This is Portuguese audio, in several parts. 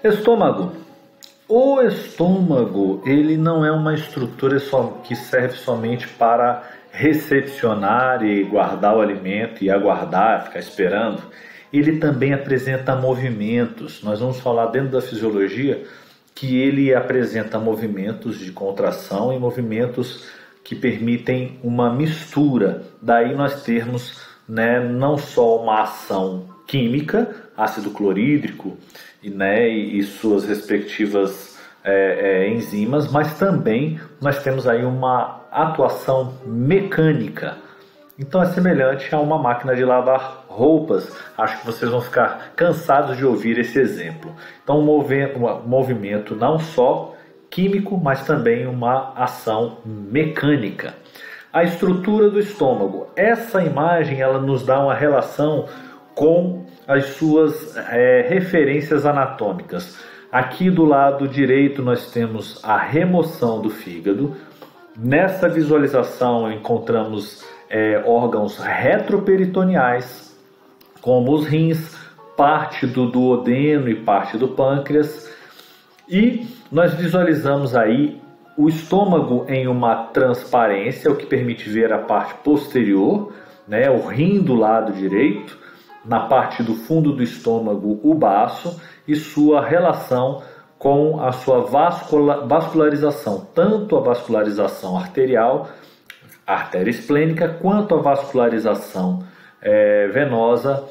Estômago. O estômago, ele não é uma estrutura que serve somente para recepcionar e guardar o alimento e aguardar, ficar esperando. Ele também apresenta movimentos. Nós vamos falar dentro da fisiologia que ele apresenta movimentos de contração e movimentos que permitem uma mistura. Daí nós termos, não só uma ação química, ácido clorídrico e suas respectivas enzimas, mas também nós temos aí uma atuação mecânica. Então é semelhante a uma máquina de lavar roupas. Acho que vocês vão ficar cansados de ouvir esse exemplo. Então um movimento não só químico, mas também uma ação mecânica. A estrutura do estômago. Essa imagem ela nos dá uma relação com as suas referências anatômicas. Aqui do lado direito nós temos a remoção do fígado. Nessa visualização encontramos órgãos retroperitoneais, como os rins, parte do duodeno e parte do pâncreas. E nós visualizamos aí o estômago em uma transparência, o que permite ver a parte posterior, o rim do lado direito, na parte do fundo do estômago, o baço, e sua relação com a sua vascularização, tanto a vascularização arterial, artéria esplênica, quanto a vascularização venosa,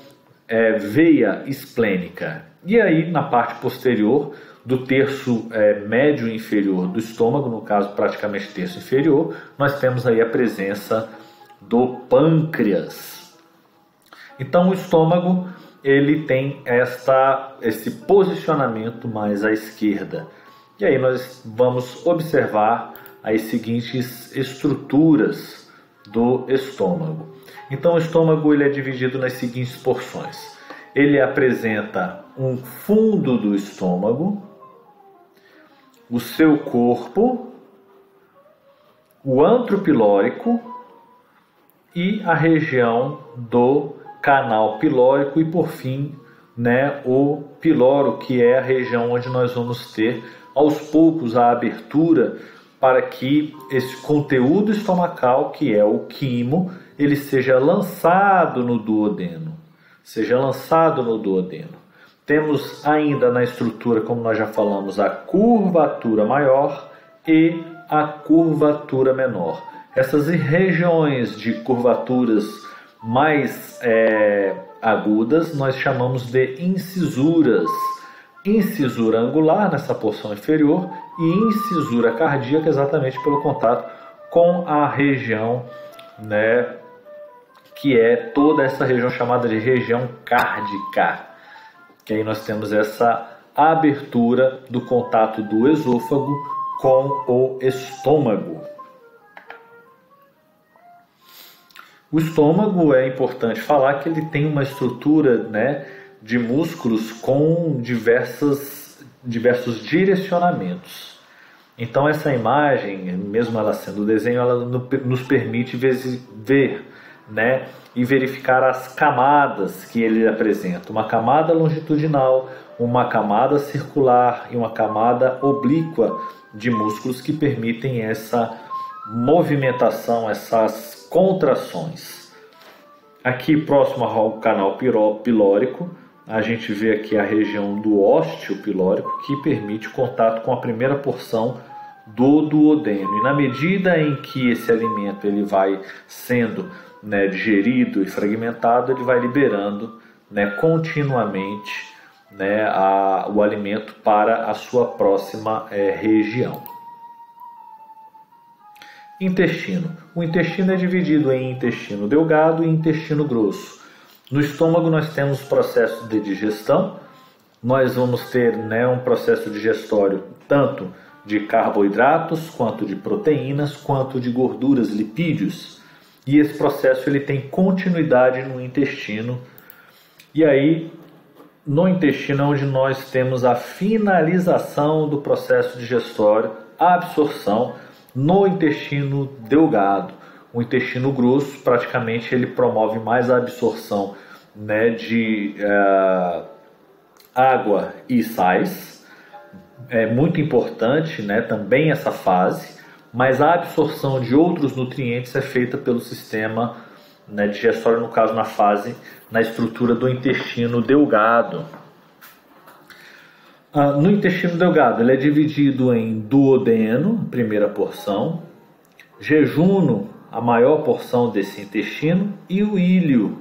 veia esplênica. E aí, na parte posterior do terço médio inferior do estômago, no caso praticamente terço inferior, nós temos aí a presença do pâncreas. Então o estômago ele tem esse posicionamento mais à esquerda. E aí nós vamos observar as seguintes estruturas do estômago. Então o estômago ele é dividido nas seguintes porções. Ele apresenta um fundo do estômago, o seu corpo, o antro pilórico e a região do canal pilórico e por fim, o piloro, que é a região onde nós vamos ter aos poucos a abertura para que esse conteúdo estomacal, que é o quimo, ele seja lançado no duodeno. Temos ainda na estrutura, como nós já falamos, a curvatura maior e a curvatura menor. Essas regiões de curvaturas mais agudas nós chamamos de incisuras. Incisura angular nessa porção inferior e incisura cardíaca exatamente pelo contato com a região, que é toda essa região chamada de região cárdica. Que aí nós temos essa abertura do contato do esôfago com o estômago. O estômago é importante falar que ele tem uma estrutura, de músculos com diversos direcionamentos. Então essa imagem, mesmo ela sendo desenho, ela nos permite ver, e verificar as camadas que ele apresenta. Uma camada longitudinal, uma camada circular e uma camada oblíqua de músculos que permitem essa movimentação, essas contrações. Aqui próximo ao canal pilórico, a gente vê aqui a região do ósteo pilórico, que permite o contato com a primeira porção do duodeno. E na medida em que esse alimento ele vai sendo digerido e fragmentado, ele vai liberando continuamente o alimento para a sua próxima região. Intestino. O intestino é dividido em intestino delgado e intestino grosso. No estômago nós temos o processo de digestão. Nós vamos ter um processo digestório tanto de carboidratos, quanto de proteínas, quanto de gorduras, lipídios. E esse processo ele tem continuidade no intestino. E aí, no intestino é onde nós temos a finalização do processo digestório, a absorção no intestino delgado. O intestino grosso, praticamente, ele promove mais a absorção de água e sais. é muito importante, né, também essa fase, mas a absorção de outros nutrientes é feita pelo sistema, né, digestório, no caso na estrutura do intestino delgado. No intestino delgado ele é dividido em duodeno, primeira porção, jejuno, a maior porção desse intestino, e o íleo.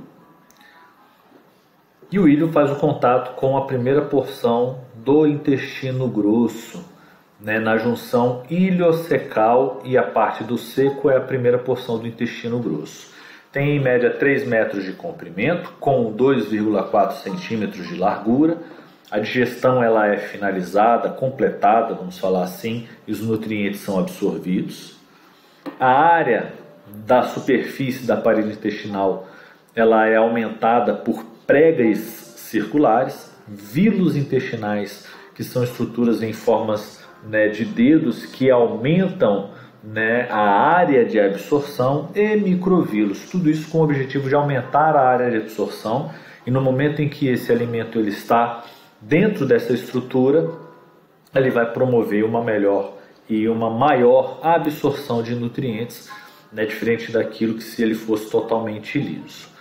E o íleo faz o contato com a primeira porção do intestino grosso, né, na junção iliocecal, e a parte do seco é a primeira porção do intestino grosso. Tem em média 3 metros de comprimento, com 2,4 centímetros de largura. A digestão ela é finalizada, completada, vamos falar assim, e os nutrientes são absorvidos. A área da superfície da parede intestinal ela é aumentada por pregas circulares, vilos intestinais, que são estruturas em formas, né, de dedos que aumentam, né, a área de absorção, e microvilos, tudo isso com o objetivo de aumentar a área de absorção, e no momento em que esse alimento ele está dentro dessa estrutura, ele vai promover uma melhor e uma maior absorção de nutrientes, né, diferente daquilo que se ele fosse totalmente liso.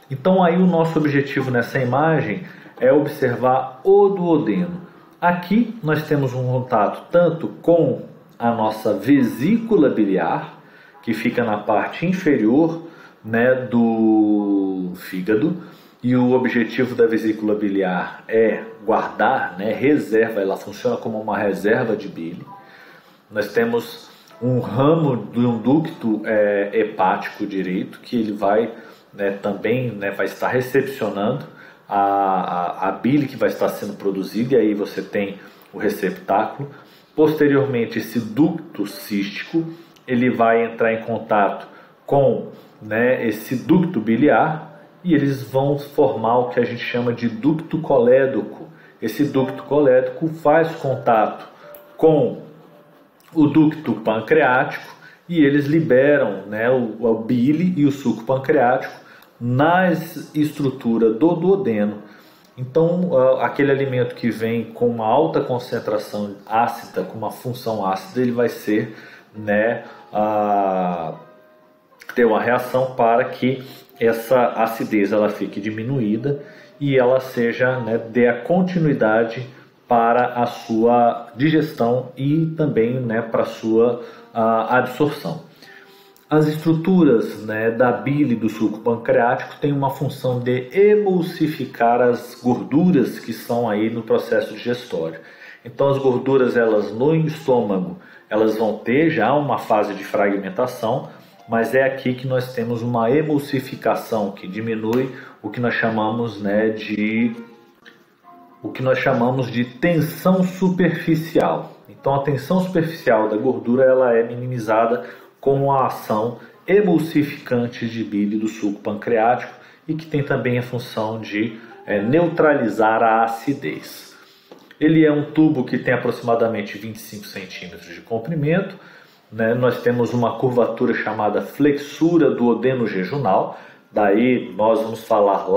Então aí o nosso objetivo nessa imagem é observar o duodeno. Aqui nós temos um contato tanto com a nossa vesícula biliar, que fica na parte inferior, né, do fígado, e o objetivo da vesícula biliar é guardar, né, reserva, ela funciona como uma reserva de bile. Nós temos um ramo de um ducto hepático direito, que ele vai, né, também, né, vai estar recepcionando a bile que vai estar sendo produzida, e aí você tem o receptáculo. Posteriormente, esse ducto cístico ele vai entrar em contato com, né, esse ducto biliar, e eles vão formar o que a gente chama de ducto colédoco. Esse ducto colédoco faz contato com o ducto pancreático, e eles liberam, né, o bile e o suco pancreático na estrutura do duodeno. Então, aquele alimento que vem com uma alta concentração ácida, com uma função ácida, ele vai ser, né, ter uma reação para que essa acidez ela fique diminuída e ela seja, né, dê a continuidade para a sua digestão e também, né, para a sua absorção. As estruturas, né, da bile e do suco pancreático têm uma função de emulsificar as gorduras que estão aí no processo digestório. Então as gorduras, elas no estômago, elas vão ter já uma fase de fragmentação, mas é aqui que nós temos uma emulsificação que diminui o que nós chamamos, né, de tensão superficial. Então a tensão superficial da gordura ela é minimizada com a ação emulsificante de bile do suco pancreático, e que tem também a função de neutralizar a acidez. Ele é um tubo que tem aproximadamente 25 centímetros de comprimento, né? Nós temos uma curvatura chamada flexura duodeno-jejunal. Daí nós vamos falar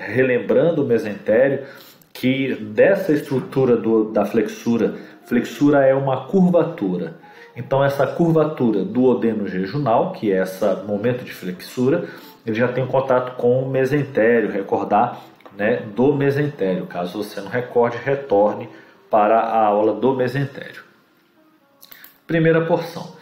relembrando o mesentério, que dessa estrutura da flexura é uma curvatura. Então essa curvatura duodeno-jejunal, que é esse momento de flexura, ele já tem contato com o mesentério, recordar, né, do mesentério. Caso você não recorde, retorne para a aula do mesentério. Primeira porção.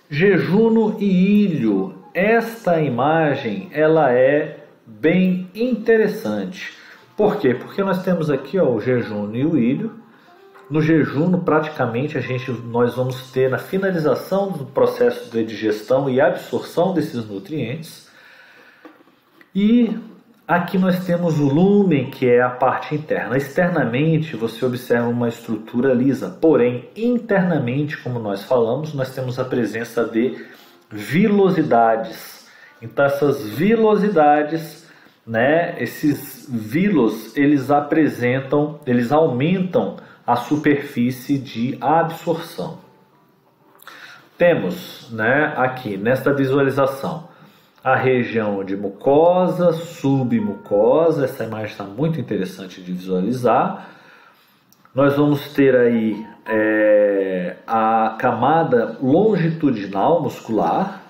Jejuno e íleo. Esta imagem ela é bem interessante. Por quê? Porque nós temos aqui, ó, o jejuno e o íleo. No jejuno, praticamente, nós vamos ter na finalização do processo de digestão e absorção desses nutrientes. E aqui nós temos o lúmen, que é a parte interna. Externamente, você observa uma estrutura lisa, porém, internamente, como nós falamos, nós temos a presença de vilosidades. Então, essas vilosidades, né, esses vilos, eles aumentam a superfície de absorção. Temos, né, aqui nesta visualização a região de mucosa, submucosa. Essa imagem está muito interessante de visualizar. Nós vamos ter aí a camada longitudinal muscular,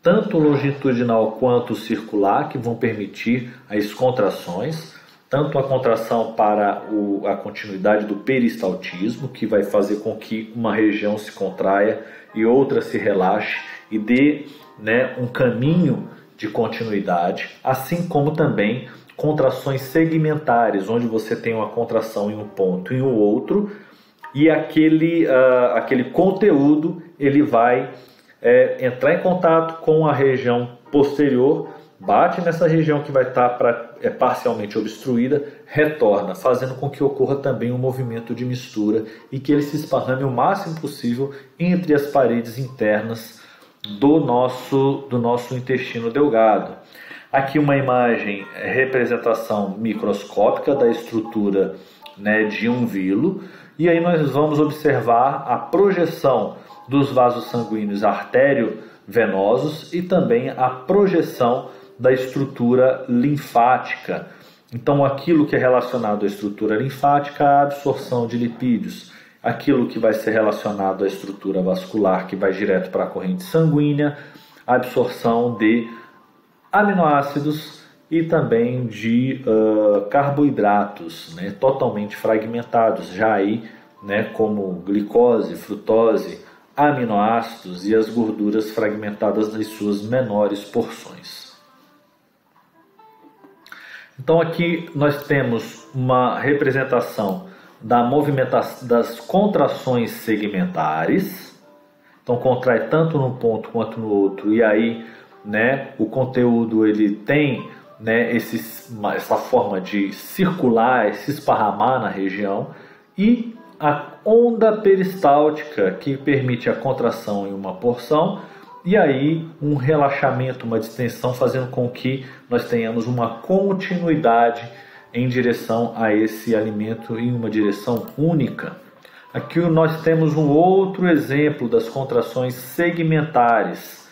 tanto longitudinal quanto circular, que vão permitir as contrações, tanto a contração para a continuidade do peristaltismo, que vai fazer com que uma região se contraia e outra se relaxe e dê, né, um caminho de continuidade, assim como também contrações segmentares, onde você tem uma contração em um ponto e em um outro, e aquele conteúdo ele vai entrar em contato com a região posterior, bate nessa região que vai estar parcialmente obstruída, retorna, fazendo com que ocorra também um movimento de mistura e que ele se esparrame o máximo possível entre as paredes internas do nosso intestino delgado. Aqui uma imagem, representação microscópica da estrutura, né, de um vilo, e aí nós vamos observar a projeção dos vasos sanguíneos artério-venosos e também a projeção da estrutura linfática. Então, aquilo que é relacionado à estrutura linfática, a absorção de lipídios. Aquilo que vai ser relacionado à estrutura vascular, que vai direto para a corrente sanguínea, a absorção de aminoácidos e também de carboidratos, né, totalmente fragmentados, já aí, né, como glicose, frutose, aminoácidos e as gorduras fragmentadas nas suas menores porções. Então aqui nós temos uma representação da movimentação das contrações segmentares. Então contrai tanto num ponto quanto no outro, e aí, né, o conteúdo ele tem, né, essa forma de circular, se esparramar na região, e a onda peristáltica que permite a contração em uma porção e aí um relaxamento, uma distensão, fazendo com que nós tenhamos uma continuidade em direção a esse alimento em uma direção única. Aqui nós temos um outro exemplo das contrações segmentares,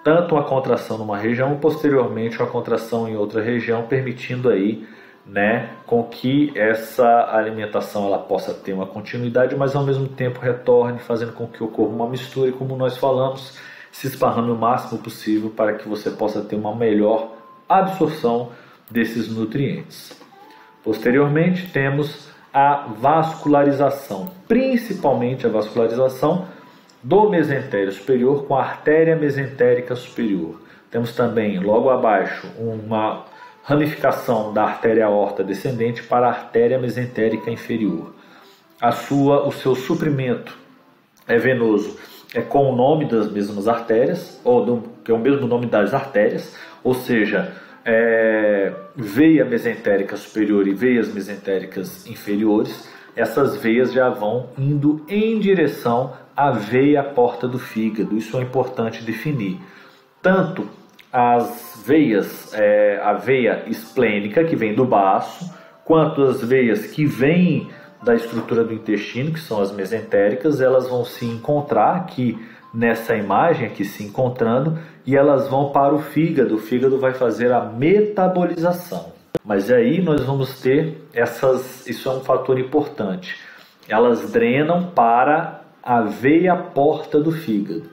tanto a contração numa região, posteriormente a contração em outra região, permitindo aí, né, com que essa alimentação ela possa ter uma continuidade, mas ao mesmo tempo retorne, fazendo com que ocorra uma mistura e, como nós falamos, se esparrame o máximo possível para que você possa ter uma melhor absorção desses nutrientes. Posteriormente temos a vascularização, principalmente a vascularização do mesentério superior com a artéria mesentérica superior. Temos também, logo abaixo, uma ramificação da artéria aorta descendente para a artéria mesentérica inferior. O seu suprimento venoso é com o nome das mesmas artérias, que é o mesmo nome das artérias, ou seja, veia mesentérica superior e veias mesentéricas inferiores. Essas veias já vão indo em direção à veia porta do fígado. Isso é importante definir. Tanto as veias, a veia esplênica, que vem do baço, quanto as veias que vêm da estrutura do intestino, que são as mesentéricas, elas vão se encontrar aqui nessa imagem, aqui se encontrando, e elas vão para o fígado. O fígado vai fazer a metabolização. Mas aí nós vamos ter isso é um fator importante. Elas drenam para a veia porta do fígado,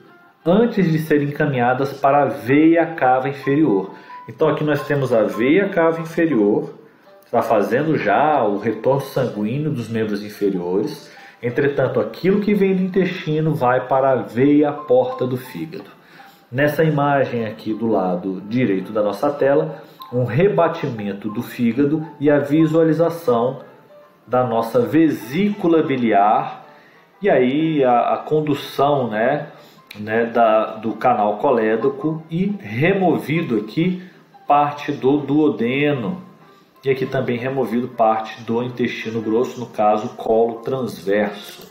antes de serem encaminhadas para a veia cava inferior. Então aqui nós temos a veia cava inferior, está fazendo já o retorno sanguíneo dos membros inferiores. Entretanto, aquilo que vem do intestino vai para a veia porta do fígado. Nessa imagem aqui do lado direito da nossa tela, um rebatimento do fígado e a visualização da nossa vesícula biliar e aí a condução, do canal colédoco, e removido aqui parte do duodeno e aqui também removido parte do intestino grosso, no caso colo transverso.